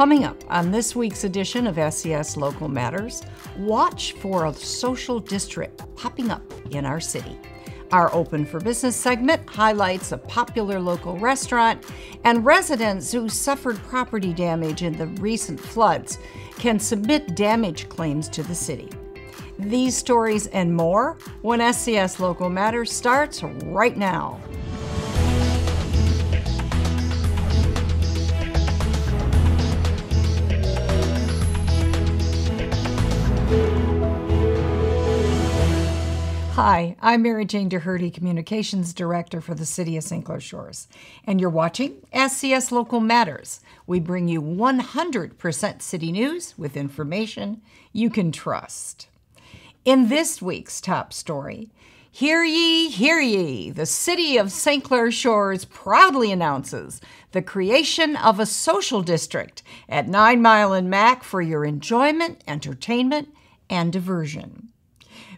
Coming up on this week's edition of SCS Local Matters, watch for a social district popping up in our city. Our Open for Business segment highlights a popular local restaurant, and residents who suffered property damage in the recent floods can submit damage claims to the city. These stories and more when SCS Local Matters starts right now. Hi, I'm Mary Jane Doherty, Communications Director for the City of St. Clair Shores, and you're watching SCS Local Matters. We bring you 100% city news with information you can trust. In this week's top story, hear ye, the City of St. Clair Shores proudly announces the creation of a social district at 9 Mile and Mac for your enjoyment, entertainment, and diversion.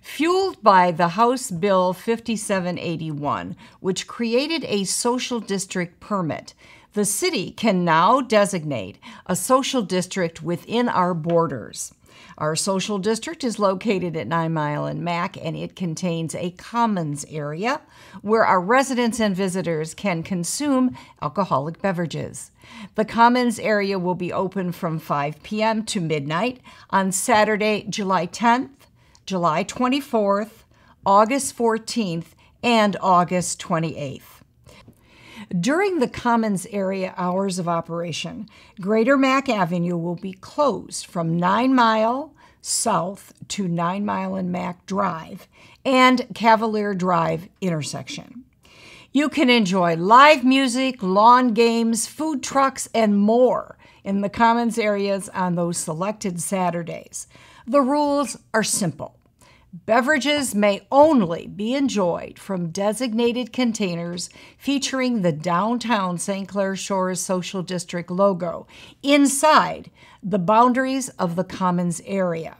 Fueled by the House Bill 5781, which created a social district permit, the city can now designate a social district within our borders. Our social district is located at 9 Mile and Mac, and it contains a commons area where our residents and visitors can consume alcoholic beverages. The commons area will be open from 5 p.m. to midnight on Saturday, July 10th, July 24th, August 14th, and August 28th. During the Commons area hours of operation, Greater Mac Avenue will be closed from 9 Mile south to 9 Mile and Mac Drive and Cavalier Drive intersection. You can enjoy live music, lawn games, food trucks, and more in the Commons areas on those selected Saturdays. The rules are simple. Beverages may only be enjoyed from designated containers featuring the downtown St. Clair Shores Social District logo inside the boundaries of the Commons area.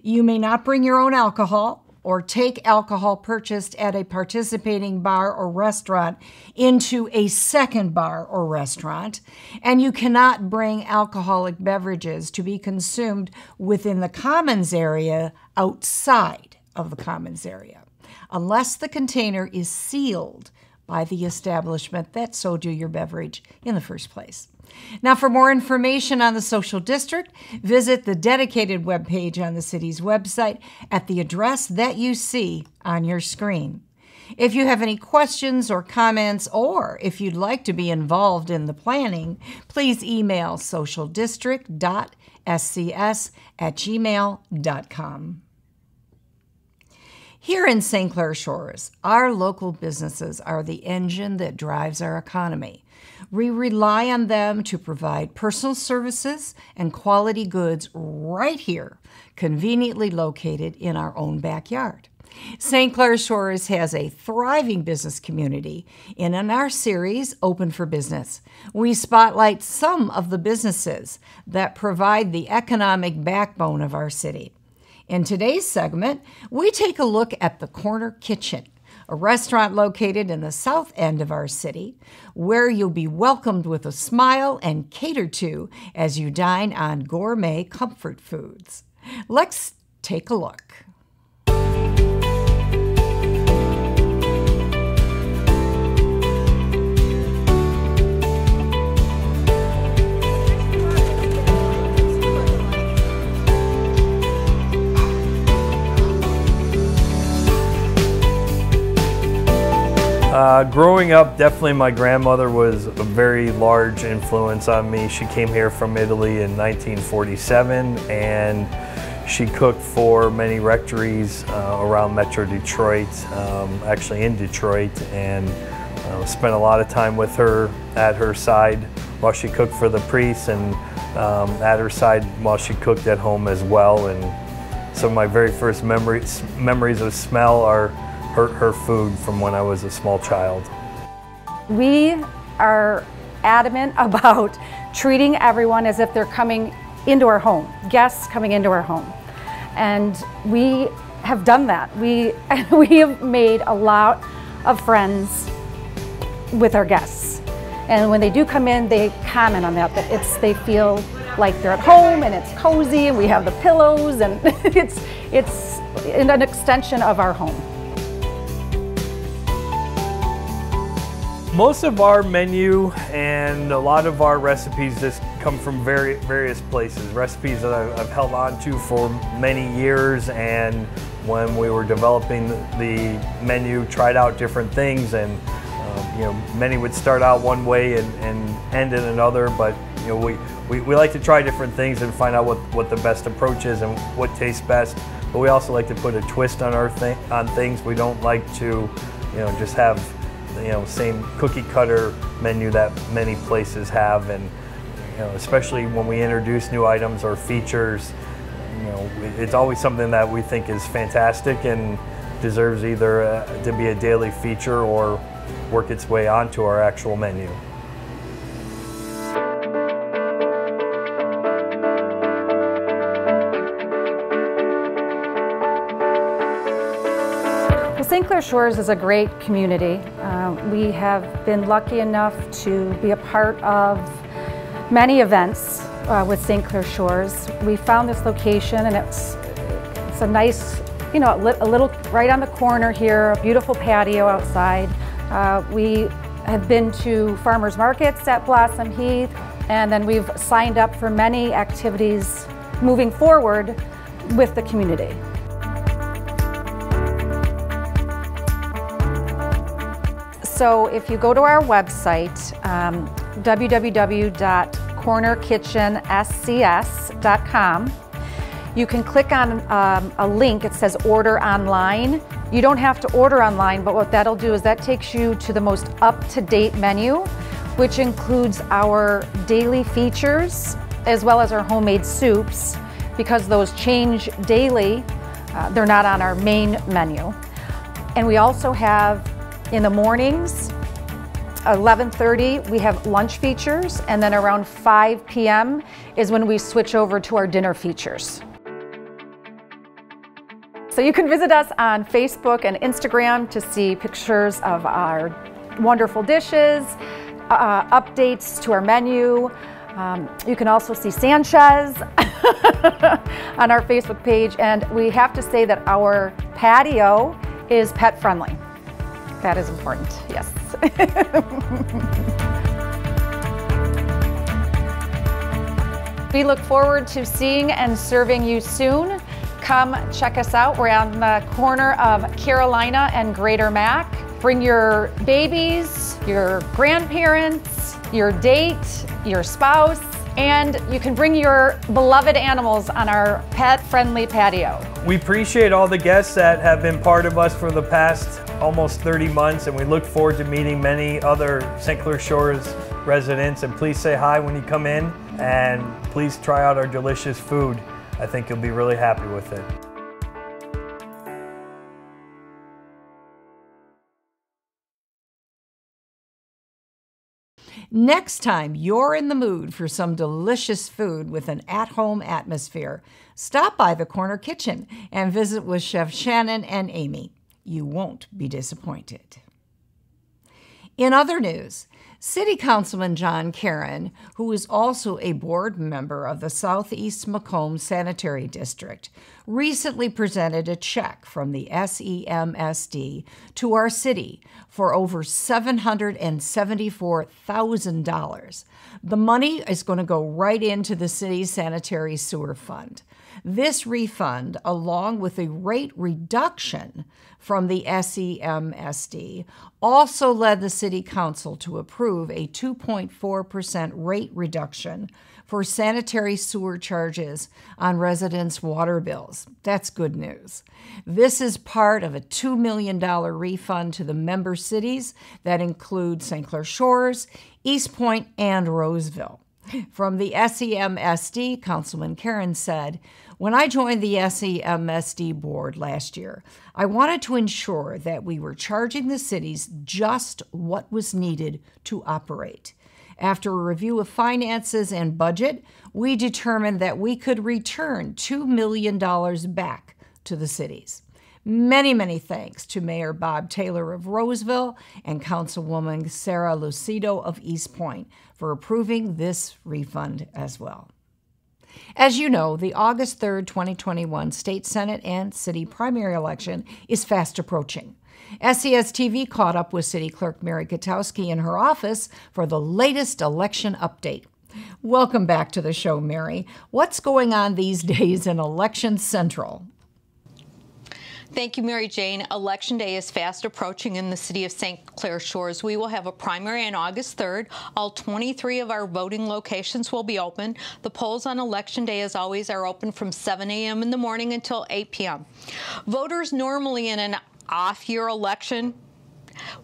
You may not bring your own alcohol or take alcohol purchased at a participating bar or restaurant into a second bar or restaurant, and you cannot bring alcoholic beverages to be consumed within the Commons area outside of the Commons area, unless the container is sealed by the establishment that sold you your beverage in the first place. Now, for more information on the social district, visit the dedicated webpage on the city's website at the address that you see on your screen. If you have any questions or comments, or if you'd like to be involved in the planning, please email socialdistrict.scs@gmail.com. Here in St. Clair Shores, our local businesses are the engine that drives our economy. We rely on them to provide personal services and quality goods right here, conveniently located in our own backyard. St. Clair Shores has a thriving business community, and in our series, Open for Business, we spotlight some of the businesses that provide the economic backbone of our city. In today's segment, we take a look at the Corner Kitchen, a restaurant located in the south end of our city, where you'll be welcomed with a smile and catered to as you dine on gourmet comfort foods. Let's take a look. Growing up, definitely my grandmother was a very large influence on me. She came here from Italy in 1947, and she cooked for many rectories around Metro Detroit, actually in Detroit, and spent a lot of time with her at her side while she cooked for the priests, and at her side while she cooked at home as well. And some of my very first memories of smell are her food from when I was a small child. We are adamant about treating everyone as if they're coming into our home, guests coming into our home. And we have done that. We have made a lot of friends with our guests. And when they do come in, they comment on that they feel like they're at home and it's cozy and we have the pillows and it's an extension of our home. Most of our menu and a lot of our recipes just come from various places. Recipes that I've held on to for many years, and when we were developing the menu, tried out different things, and many would start out one way and end in another, but we like to try different things and find out what the best approach is and what tastes best. But we also like to put a twist on things. We don't like to just have same cookie cutter menu that many places have, and especially when we introduce new items or features, it's always something that we think is fantastic and deserves either to be a daily feature or work its way onto our actual menu. St. Clair Shores is a great community. We have been lucky enough to be a part of many events with St. Clair Shores. We found this location, and it's a nice, a little right on the corner here, a beautiful patio outside. We have been to farmers markets at Blossom Heath, and then we've signed up for many activities moving forward with the community. So if you go to our website, www.cornerkitchenscs.com, you can click on a link. It says order online. You don't have to order online, but what that'll do is that takes you to the most up-to-date menu, which includes our daily features as well as our homemade soups. Because those change daily, they're not on our main menu. And we also have in the mornings, 11:30, we have lunch features, and then around 5 p.m. is when we switch over to our dinner features. So you can visit us on Facebook and Instagram to see pictures of our wonderful dishes, updates to our menu. You can also see Sanchez on our Facebook page, and we have to say that our patio is pet friendly. That is important, yes. We look forward to seeing and serving you soon. Come check us out. We're on the corner of Carolina and Greater Mac. Bring your babies, your grandparents, your date, your spouse, and you can bring your beloved animals on our pet-friendly patio. We appreciate all the guests that have been part of us for the past almost 30 months, and we look forward to meeting many other St. Clair Shores residents. And please say hi when you come in, and please try out our delicious food. I think you'll be really happy with it. Next time you're in the mood for some delicious food with an at-home atmosphere, stop by the Corner Kitchen and visit with Chef Shannon and Amy. You won't be disappointed. In other news, City Councilman John Caron, who is also a board member of the Southeast Macomb Sanitary District, recently presented a check from the SEMSD to our city for over $774,000. The money is going to go right into the city's sanitary sewer fund. This refund, along with a rate reduction from the SEMSD, also led the City Council to approve a 2.4% rate reduction for sanitary sewer charges on residents' water bills. That's good news. This is part of a $2 million refund to the member cities that include St. Clair Shores, East Point, and Roseville. From the SEMSD, Councilman Caron said, "When I joined the SEMSD board last year, I wanted to ensure that we were charging the cities just what was needed to operate. After a review of finances and budget, we determined that we could return $2 million back to the cities. Many, many thanks to Mayor Bob Taylor of Roseville and Councilwoman Sarah Lucido of East Point for approving this refund as well. As you know, the August 3rd, 2021 State Senate and City primary election is fast approaching. SCS TV caught up with City Clerk Mary Kotowski in her office for the latest election update. Welcome back to the show, Mary. What's going on these days in Election Central? Thank you, Mary Jane. Election Day is fast approaching in the city of St. Clair Shores. We will have a primary on August 3rd. All 23 of our voting locations will be open. The polls on Election Day, as always, are open from 7 a.m. in the morning until 8 p.m. Voters normally in an off-year election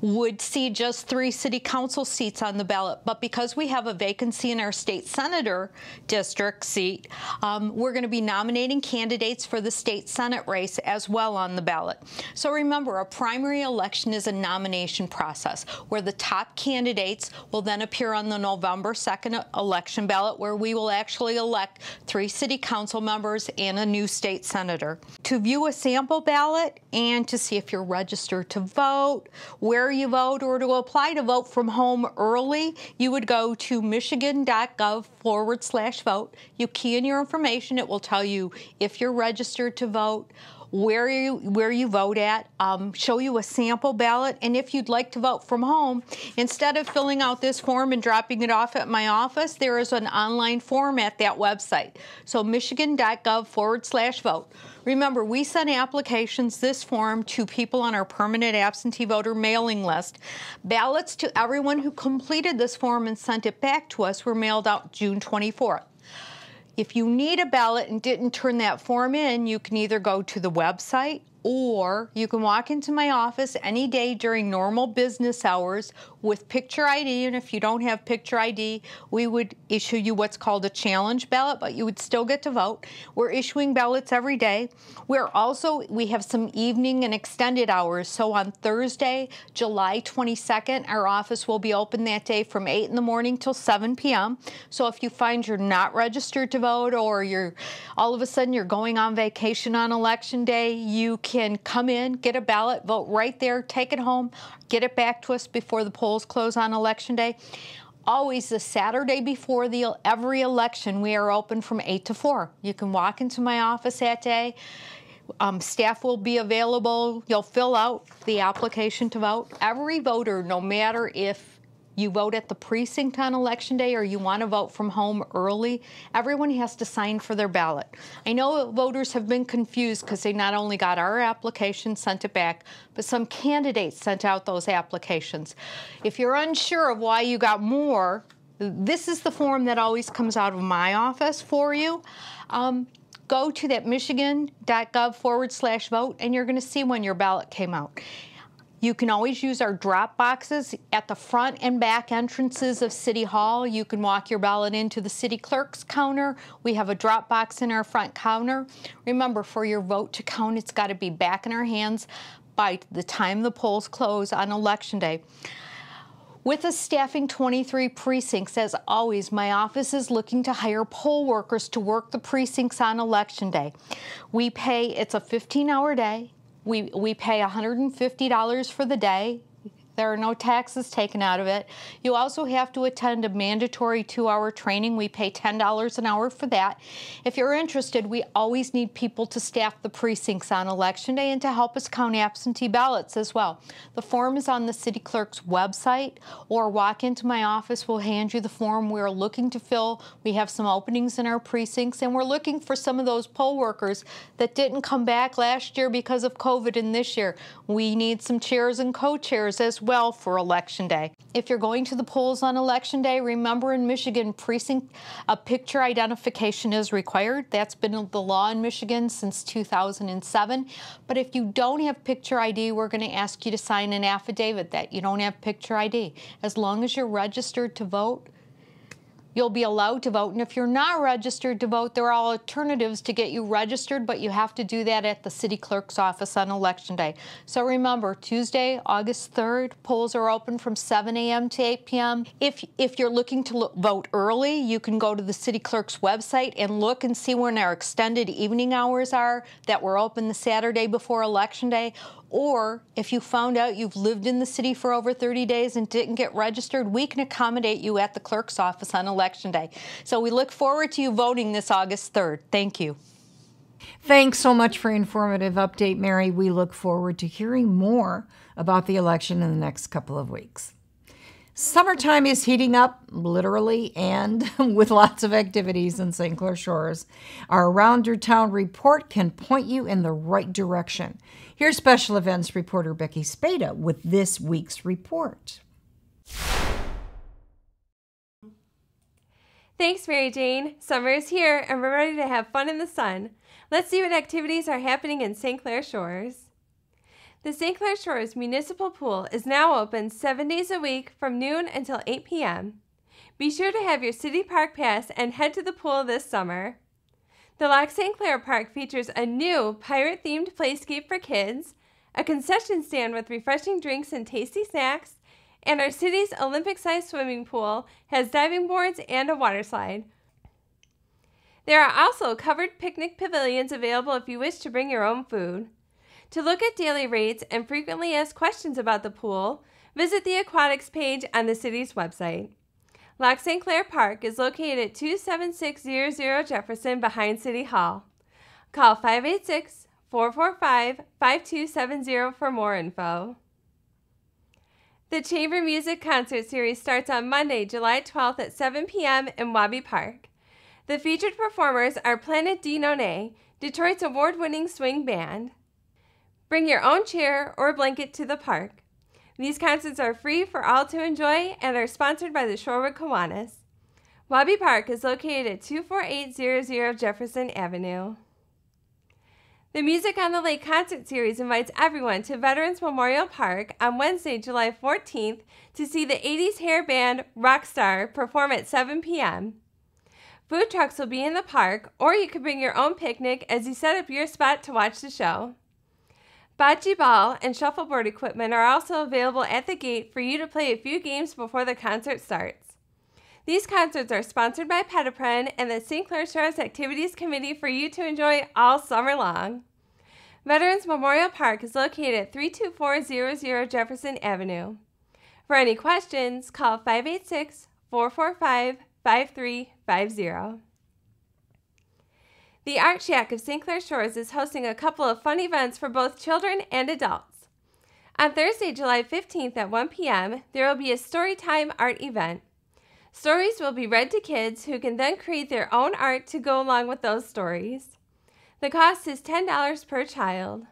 would see just 3 city council seats on the ballot, but because we have a vacancy in our state senator district seat, we're going to be nominating candidates for the state senate race as well on the ballot. So remember, a primary election is a nomination process where the top candidates will then appear on the November 2nd election ballot, where we will actually elect 3 city council members and a new state senator. To view a sample ballot and to see if you're registered to vote, where you vote, or to apply to vote from home early, you would go to michigan.gov/vote. You key in your information. It will tell you if you're registered to vote, where you vote at, show you a sample ballot, and if you'd like to vote from home, instead of filling out this form and dropping it off at my office, there is an online form at that website. So michigan.gov/vote. Remember, we send applications, this form, to people on our permanent absentee voter mailing list. Ballots to everyone who completed this form and sent it back to us were mailed out June 24th. If you need a ballot and didn't turn that form in, you can either go to the website or you can walk into my office any day during normal business hours with picture ID, and if you don't have picture ID, we would issue you what's called a challenge ballot, but you would still get to vote. We're issuing ballots every day. We have some evening and extended hours, so on Thursday, July 22nd, our office will be open that day from 8 in the morning till 7 p.m. So if you find you're not registered to vote, or all of a sudden you're going on vacation on Election Day, you can come in, get a ballot, vote right there, take it home, get it back to us before the polls close on Election Day. Always the Saturday before every election, we are open from 8 to 4. You can walk into my office that day. Staff will be available. You'll fill out the application to vote. Every voter, no matter if you vote at the precinct on Election Day or you want to vote from home early, everyone has to sign for their ballot. I know voters have been confused because they not only got our application, sent it back, but some candidates sent out those applications. If you're unsure of why you got more, this is the form that always comes out of my office for you. Go to that michigan.gov/vote and you're going to see when your ballot came out. You can always use our drop boxes at the front and back entrances of City Hall. You can walk your ballot into the city clerk's counter. We have a drop box in our front counter. Remember, for your vote to count, it's got to be back in our hands by the time the polls close on Election Day. With us staffing 23 precincts, as always, my office is looking to hire poll workers to work the precincts on Election Day. It's a 15-hour day. We pay $150 for the day. There are no taxes taken out of it. You also have to attend a mandatory 2-hour training. We pay $10 an hour for that. If you're interested, we always need people to staff the precincts on Election Day and to help us count absentee ballots as well. The form is on the city clerk's website, or walk into my office. We'll hand you the form we're looking to fill. We have some openings in our precincts, and we're looking for some of those poll workers that didn't come back last year because of COVID, and this year we need some chairs and co-chairs as well for Election Day. If you're going to the polls on Election Day, remember in Michigan, a picture identification is required. That's been the law in Michigan since 2007. But if you don't have picture ID, we're going to ask you to sign an affidavit that you don't have picture ID. As long as you're registered to vote, you'll be allowed to vote. And if you're not registered to vote, there are alternatives to get you registered, but you have to do that at the city clerk's office on Election Day. So remember, Tuesday, August 3rd, polls are open from 7 a.m. to 8 p.m. If you're looking to vote early, you can go to the city clerk's website and look and see when our extended evening hours are that we're open the Saturday before Election Day. Or if you found out you've lived in the city for over 30 days and didn't get registered, we can accommodate you at the clerk's office on Election Day. So we look forward to you voting this August 3rd. Thank you. Thanks so much for informative update, Mary. We look forward to hearing more about the election in the next couple of weeks. Summertime is heating up, literally, and with lots of activities in St. Clair Shores. Our Around Your Town report can point you in the right direction. Here's special events reporter Becky Spada with this week's report. Thanks, Mary Jane. Summer is here, and we're ready to have fun in the sun. Let's see what activities are happening in St. Clair Shores. The St. Clair Shores Municipal Pool is now open 7 days a week from noon until 8 p.m. Be sure to have your City Park Pass and head to the pool this summer. The Lac St. Clair Park features a new pirate-themed playscape for kids, a concession stand with refreshing drinks and tasty snacks, and our city's Olympic-sized swimming pool has diving boards and a water slide. There are also covered picnic pavilions available if you wish to bring your own food. To look at daily rates and frequently asked questions about the pool, visit the aquatics page on the city's website. Lac St. Clair Park is located at 27600 Jefferson behind City Hall. Call 586-445-5270 for more info. The Chamber Music Concert Series starts on Monday, July 12th at 7 p.m. in Wabi Park. The featured performers are Planet D Nonné, Detroit's award-winning swing band. Bring your own chair or blanket to the park. These concerts are free for all to enjoy and are sponsored by the Shorewood Kiwanis. Wabi Park is located at 24800 Jefferson Avenue. The Music on the Lake Concert Series invites everyone to Veterans Memorial Park on Wednesday, July 14th to see the 80s hair band Rockstar perform at 7 p.m. Food trucks will be in the park, or you can bring your own picnic as you set up your spot to watch the show. Bocce ball and shuffleboard equipment are also available at the gate for you to play a few games before the concert starts. These concerts are sponsored by Petapren and the St. Clair Shores Activities Committee for you to enjoy all summer long. Veterans Memorial Park is located at 32400 Jefferson Avenue. For any questions, call 586-445-5350. The Art Shack of St. Clair Shores is hosting a couple of fun events for both children and adults. On Thursday, July 15th at 1 p.m., there will be a Storytime art event. Stories will be read to kids who can then create their own art to go along with those stories. The cost is $10 per child.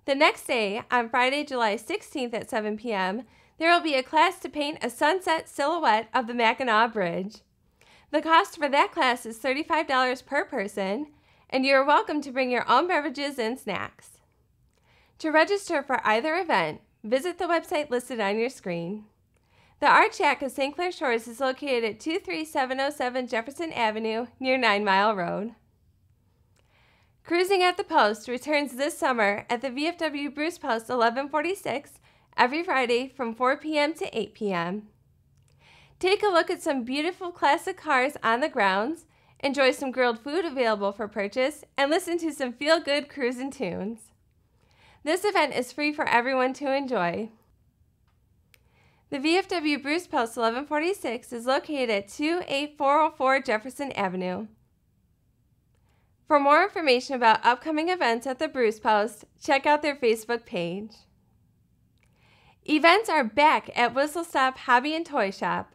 The next day, on Friday, July 16th at 7 p.m., there will be a class to paint a sunset silhouette of the Mackinac Bridge. The cost for that class is $35 per person, and you are welcome to bring your own beverages and snacks. To register for either event, visit the website listed on your screen. The Art Shack of St. Clair Shores is located at 23707 Jefferson Avenue near 9 Mile Road. Cruising at the Post returns this summer at the VFW Bruce Post 1146 every Friday from 4 p.m. to 8 p.m. Take a look at some beautiful classic cars on the grounds, enjoy some grilled food available for purchase, and listen to some feel-good cruising tunes. This event is free for everyone to enjoy. The VFW Bruce Post 1146 is located at 28404 Jefferson Avenue. For more information about upcoming events at the Bruce Post, check out their Facebook page. Events are back at Whistle Stop Hobby and Toy Shop.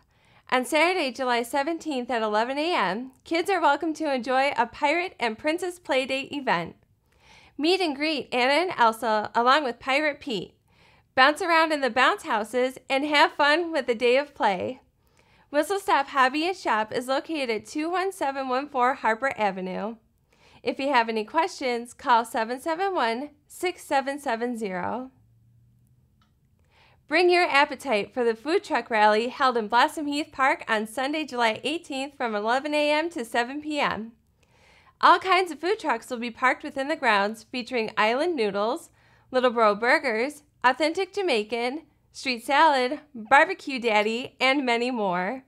On Saturday, July 17th at 11 a.m., kids are welcome to enjoy a Pirate and Princess Playdate event. Meet and greet Anna and Elsa along with Pirate Pete. Bounce around in the bounce houses and have fun with a day of play. Whistle Stop Hobby and Shop is located at 21714 Harper Avenue. If you have any questions, call 771-6770. Bring your appetite for the food truck rally held in Blossom Heath Park on Sunday, July 18th from 11 a.m. to 7 p.m. All kinds of food trucks will be parked within the grounds, featuring island noodles, Little Bro burgers, authentic Jamaican, street salad, barbecue daddy, and many more.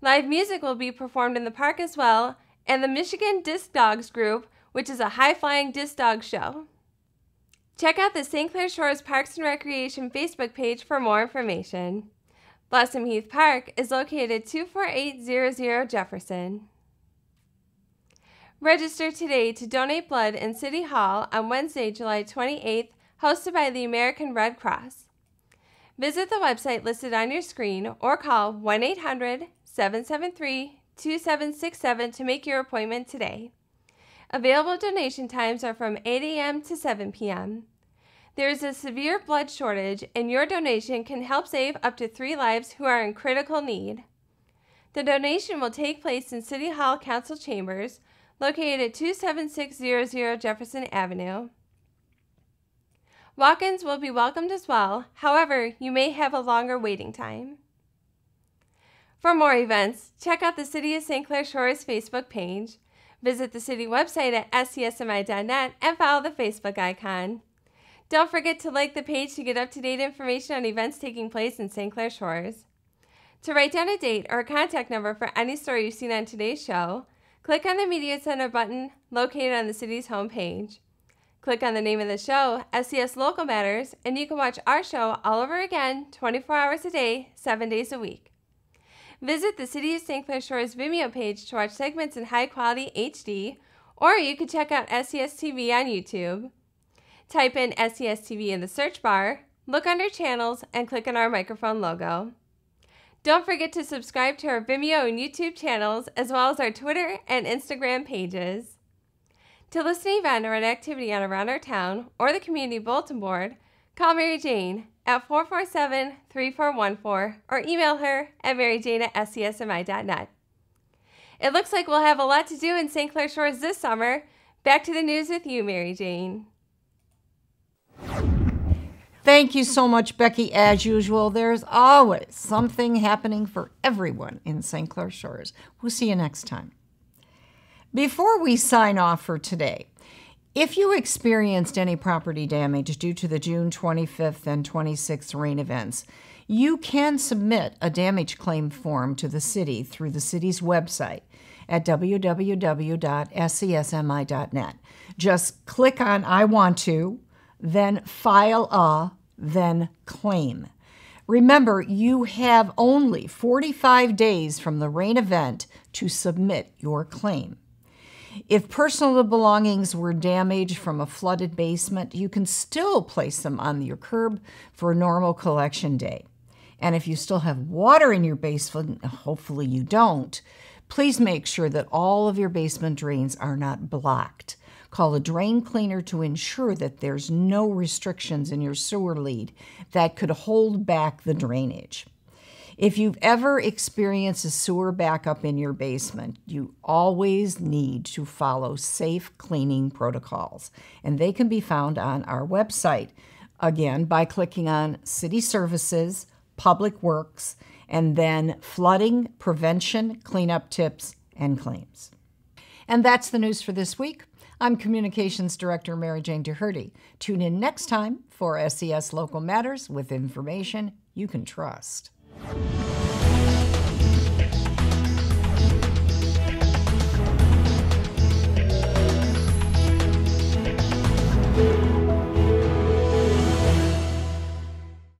Live music will be performed in the park as well, and the Michigan Disc Dogs Group, which is a high-flying disc dog show. Check out the St. Clair Shores Parks and Recreation Facebook page for more information. Blossom Heath Park is located at 24800 Jefferson. Register today to donate blood in City Hall on Wednesday, July 28th, hosted by the American Red Cross. Visit the website listed on your screen or call 1-800-773-2767 to make your appointment today. Available donation times are from 8 a.m. to 7 p.m. There is a severe blood shortage, and your donation can help save up to 3 lives who are in critical need. The donation will take place in City Hall Council Chambers, located at 27600 Jefferson Avenue. Walk-ins will be welcomed as well, however, you may have a longer waiting time. For more events, check out the City of St. Clair Shores Facebook page. Visit the city website at scsmi.net and follow the Facebook icon. Don't forget to like the page to get up-to-date information on events taking place in St. Clair Shores. To write down a date or a contact number for any story you've seen on today's show, click on the Media Center button located on the city's homepage. Click on the name of the show, SCS Local Matters, and you can watch our show all over again 24 hours a day, 7 days a week. Visit the City of St. Clair Shores Vimeo page to watch segments in high-quality HD, or you can check out SCS TV on YouTube. Type in SCS TV in the search bar, look under Channels, and click on our microphone logo. Don't forget to subscribe to our Vimeo and YouTube channels, as well as our Twitter and Instagram pages. To listen to an event or an activity on around our town or the community bulletin board, call Mary Jane at 447-3414 or email her at maryjane@scsmi.net. It looks like we'll have a lot to do in St. Clair Shores this summer. Back to the news with you, Mary Jane. Thank you so much, Becky. As usual, there's always something happening for everyone in St. Clair Shores. We'll see you next time. Before we sign off for today, if you experienced any property damage due to the June 25th and 26th rain events, you can submit a damage claim form to the city through the city's website at www.scsmi.net. Just click on I Want To, then File a, then Claim. Remember, you have only 45 days from the rain event to submit your claim. If personal belongings were damaged from a flooded basement, you can still place them on your curb for a normal collection day. And if you still have water in your basement, hopefully you don't, please make sure that all of your basement drains are not blocked. Call a drain cleaner to ensure that there's no restrictions in your sewer lead that could hold back the drainage. If you've ever experienced a sewer backup in your basement, you always need to follow safe cleaning protocols, and they can be found on our website, again, by clicking on City Services, Public Works, and then Flooding, Prevention, Cleanup Tips, and Claims. And that's the news for this week. I'm Communications Director Mary Jane Doherty. Tune in next time for SCS Local Matters with information you can trust.